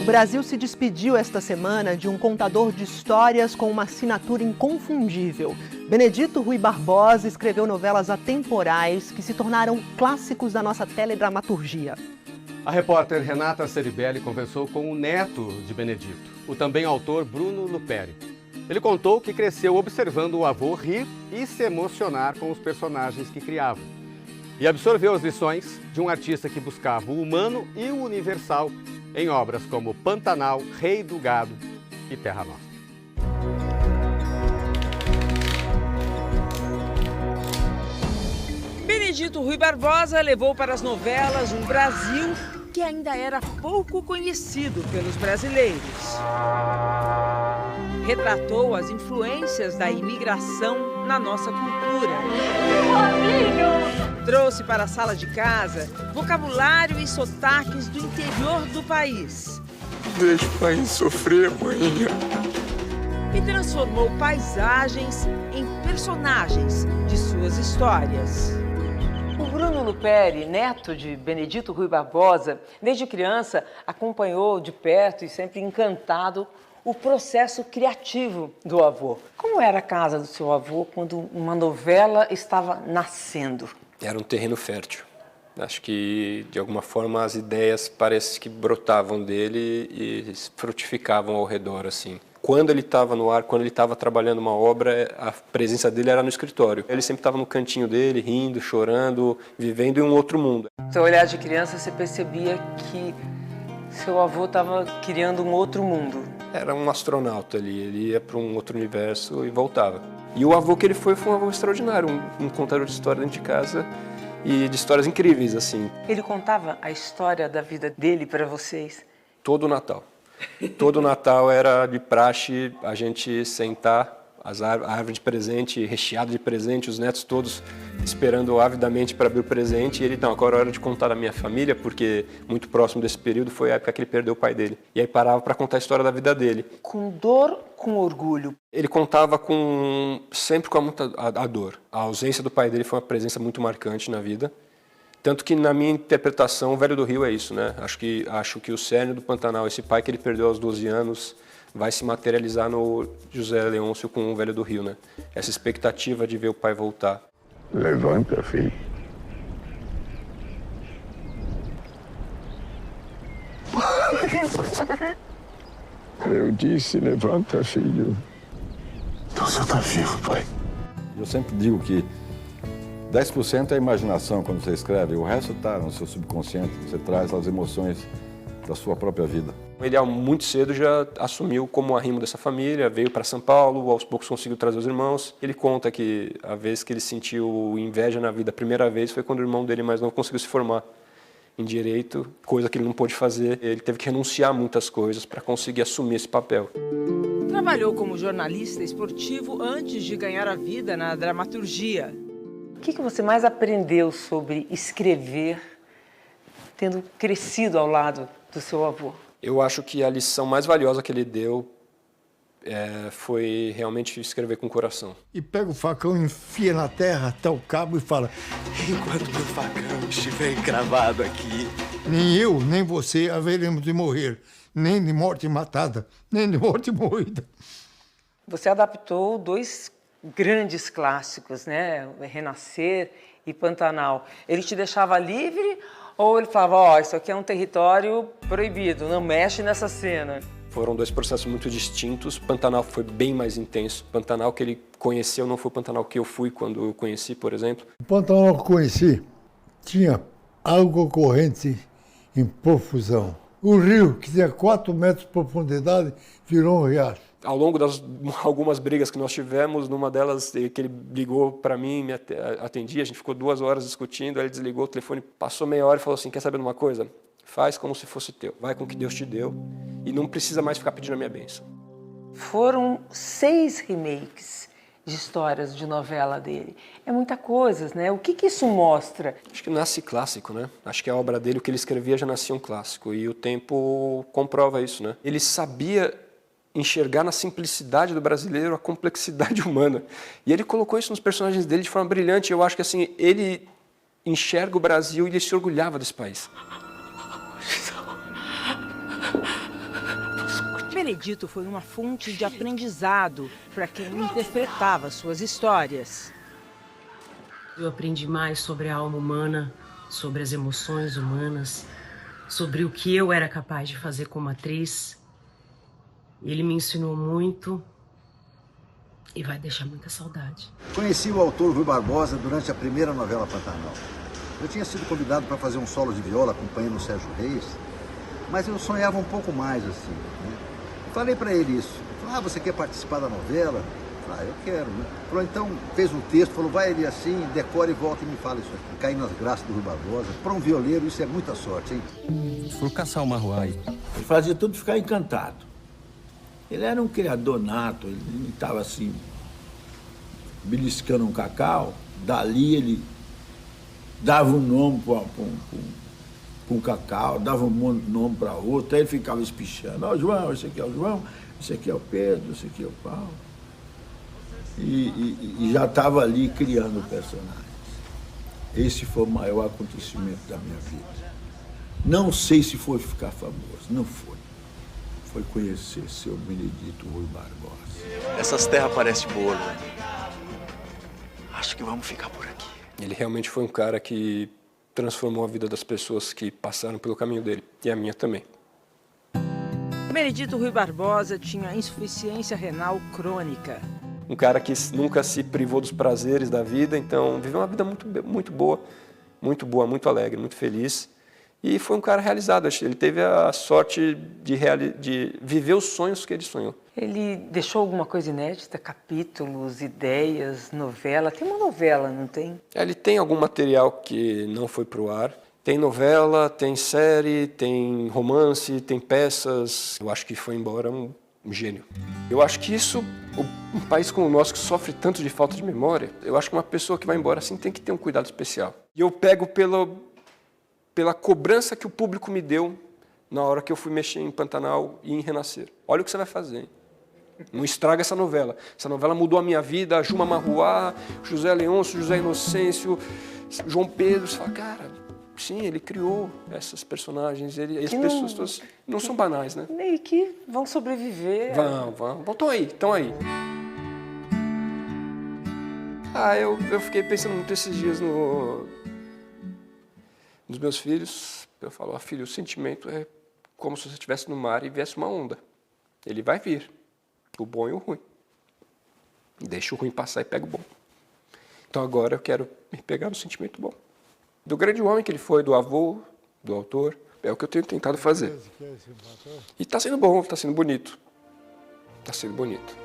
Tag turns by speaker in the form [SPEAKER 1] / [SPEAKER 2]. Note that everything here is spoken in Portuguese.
[SPEAKER 1] O Brasil se despediu esta semana de um contador de histórias com uma assinatura inconfundível. Benedito Rui Barbosa escreveu novelas atemporais que se tornaram clássicos da nossa teledramaturgia.
[SPEAKER 2] A repórter Renata Ceribelli conversou com o neto de Benedito, o também autor Bruno Luperi. Ele contou que cresceu observando o avô rir e se emocionar com os personagens que criava. E absorveu as lições de um artista que buscava o humano e o universal em obras como Pantanal, Rei do Gado e Terra Nostra.
[SPEAKER 3] Benedito Rui Barbosa levou para as novelas um Brasil que ainda era pouco conhecido pelos brasileiros. Retratou as influências da imigração na nossa cultura. Trouxe para a sala de casa vocabulário e sotaques do interior do país.
[SPEAKER 4] Deixa o país sofrer, mãe.
[SPEAKER 3] E transformou paisagens em personagens de suas histórias. O Bruno Luperi, neto de Benedito Rui Barbosa, desde criança acompanhou de perto e sempre encantado o processo criativo do avô. Como era a casa do seu avô quando uma novela estava nascendo?
[SPEAKER 4] Era um terreno fértil. Acho que, de alguma forma, as ideias parece que brotavam dele e frutificavam ao redor, assim. Quando ele estava no ar, quando ele estava trabalhando uma obra, a presença dele era no escritório. Ele sempre estava no cantinho dele, rindo, chorando, vivendo em um outro mundo.
[SPEAKER 3] Seu olhar de criança, você percebia que seu avô estava criando um outro mundo.
[SPEAKER 4] Era um astronauta ali, ele ia para um outro universo e voltava. E o avô que ele foi um avô extraordinário, um contador de história dentro de casa e de histórias incríveis, assim.
[SPEAKER 3] Ele contava a história da vida dele para vocês?
[SPEAKER 4] Todo o Natal. Todo Natal era de praxe a gente sentar, a árvore de presente, recheada de presente, os netos todos esperando avidamente para abrir o presente. E ele, não, agora é hora de contar da minha família, porque muito próximo desse período foi a época que ele perdeu o pai dele. E aí parava para contar a história da vida dele.
[SPEAKER 3] Com dor, com orgulho?
[SPEAKER 4] Ele contava sempre com a dor. A ausência do pai dele foi uma presença muito marcante na vida. Tanto que, na minha interpretação, o Velho do Rio é isso, né? Acho que o cerne do Pantanal, esse pai que ele perdeu aos 12 anos, vai se materializar no José Leôncio com o Velho do Rio, né? Essa expectativa de ver o pai voltar.
[SPEAKER 5] Levanta, filho. Eu disse, levanta, filho.
[SPEAKER 6] Então você está vivo, pai.
[SPEAKER 7] Eu sempre digo que 10% é a imaginação quando você escreve, o resto está no seu subconsciente, você traz as emoções da sua própria vida.
[SPEAKER 4] Ele, muito cedo, já assumiu como arrimo dessa família, veio para São Paulo, aos poucos conseguiu trazer os irmãos. Ele conta que a vez que ele sentiu inveja na vida, a primeira vez, foi quando o irmão dele mais novo conseguiu se formar em direito, coisa que ele não pôde fazer. Ele teve que renunciar a muitas coisas para conseguir assumir esse papel.
[SPEAKER 3] Trabalhou como jornalista esportivo antes de ganhar a vida na dramaturgia. O que você mais aprendeu sobre escrever, tendo crescido ao lado do seu avô?
[SPEAKER 4] Eu acho que a lição mais valiosa que ele deu foi realmente escrever com o coração.
[SPEAKER 6] E pega o facão, enfia na terra até o cabo e fala:
[SPEAKER 8] enquanto meu facão estiver encravado aqui,
[SPEAKER 6] nem eu, nem você haveremos de morrer, nem de morte matada, nem de morte moída.
[SPEAKER 3] Você adaptou dois grandes clássicos, né? Renascer e Pantanal. Ele te deixava livre ou ele falava, ó, isso aqui é um território proibido, não mexe nessa cena?
[SPEAKER 4] Foram dois processos muito distintos. Pantanal foi bem mais intenso. Pantanal que ele conheceu não foi o Pantanal que eu fui quando eu conheci, por exemplo.
[SPEAKER 6] O Pantanal que eu conheci tinha água corrente em profusão. O rio, que tinha 4 metros de profundidade, virou um riacho.
[SPEAKER 4] Ao longo das algumas brigas que nós tivemos, numa delas que ele ligou para mim, me atendia, a gente ficou 2 horas discutindo, aí ele desligou o telefone, passou meia hora e falou assim, quer saber de uma coisa? Faz como se fosse teu, vai com o que Deus te deu e não precisa mais ficar pedindo a minha bênção.
[SPEAKER 3] Foram 6 remakes de histórias de novela dele. É muita coisa, né? O que isso mostra?
[SPEAKER 4] Acho que nasce clássico, né? Acho que a obra dele, o que ele escrevia já nascia um clássico e o tempo comprova isso, né? Ele sabia enxergar na simplicidade do brasileiro a complexidade humana. E ele colocou isso nos personagens dele de forma brilhante. Eu acho que assim, ele enxerga o Brasil e ele se orgulhava desse país.
[SPEAKER 3] Benedito foi uma fonte de aprendizado para quem interpretava suas histórias.
[SPEAKER 9] Eu aprendi mais sobre a alma humana, sobre as emoções humanas, sobre o que eu era capaz de fazer como atriz. Ele me ensinou muito e vai deixar muita saudade.
[SPEAKER 10] Conheci o autor Rui Barbosa durante a primeira novela Pantanal. Eu tinha sido convidado para fazer um solo de viola acompanhando o Sérgio Reis, mas eu sonhava um pouco mais assim, né? Falei para ele isso. Ele falou, você quer participar da novela? Eu quero, né? Falou, então, fez um texto, falou, vai ali assim, decora e volta e me fala isso aqui. Caí nas graças do Rui Barbosa. Para um violeiro, isso é muita sorte, hein?
[SPEAKER 11] Foi caçar o Marruai.
[SPEAKER 12] Ele fazia tudo ficar encantado. Ele era um criador nato, ele estava assim, beliscando um cacau, dali ele dava um nome para um cacau, dava um nome para outro, aí ele ficava espichando. Ó, João, esse aqui é o João, esse aqui é o Pedro, esse aqui é o Paulo. E já estava ali criando personagens. Esse foi o maior acontecimento da minha vida. Não sei se foi ficar famoso, não foi. Foi conhecer seu Benedito Rui Barbosa.
[SPEAKER 8] Essas terras parecem boas, né? Acho que vamos ficar por aqui.
[SPEAKER 4] Ele realmente foi um cara que transformou a vida das pessoas que passaram pelo caminho dele, e a minha também.
[SPEAKER 3] Benedito Rui Barbosa tinha insuficiência renal crônica.
[SPEAKER 4] Um cara que nunca se privou dos prazeres da vida, então viveu uma vida muito boa, muito alegre, muito feliz. E foi um cara realizado, ele teve a sorte de viver os sonhos que ele sonhou.
[SPEAKER 3] Ele deixou alguma coisa inédita? Capítulos, ideias, novela? Tem uma novela, não tem?
[SPEAKER 4] Ele tem algum material que não foi para o ar. Tem novela, tem série, tem romance, tem peças. Eu acho que foi embora um gênio. Eu acho que isso, um país como o nosso que sofre tanto de falta de memória, eu acho que uma pessoa que vai embora assim tem que ter um cuidado especial. E eu pego pela cobrança que o público me deu na hora que eu fui mexer em Pantanal e em Renascer. Olha o que você vai fazer, hein? Não estraga essa novela. Essa novela mudou a minha vida, a Juma Marruá, José Leôncio, José Inocêncio, João Pedro. Você fala, cara, sim, ele criou essas personagens. As pessoas todas não são banais, né?
[SPEAKER 3] E que vão sobreviver.
[SPEAKER 4] Vão. Estão aí. Eu fiquei pensando muito esses dias nos meus filhos. Eu falo, filho, o sentimento é como se você estivesse no mar e viesse uma onda. Ele vai vir, o bom e o ruim. Deixa o ruim passar e pega o bom. Então agora eu quero me pegar no sentimento bom. Do grande homem que ele foi, do avô, do autor, é o que eu tenho tentado fazer. E está sendo bom, está sendo bonito. Está sendo bonito.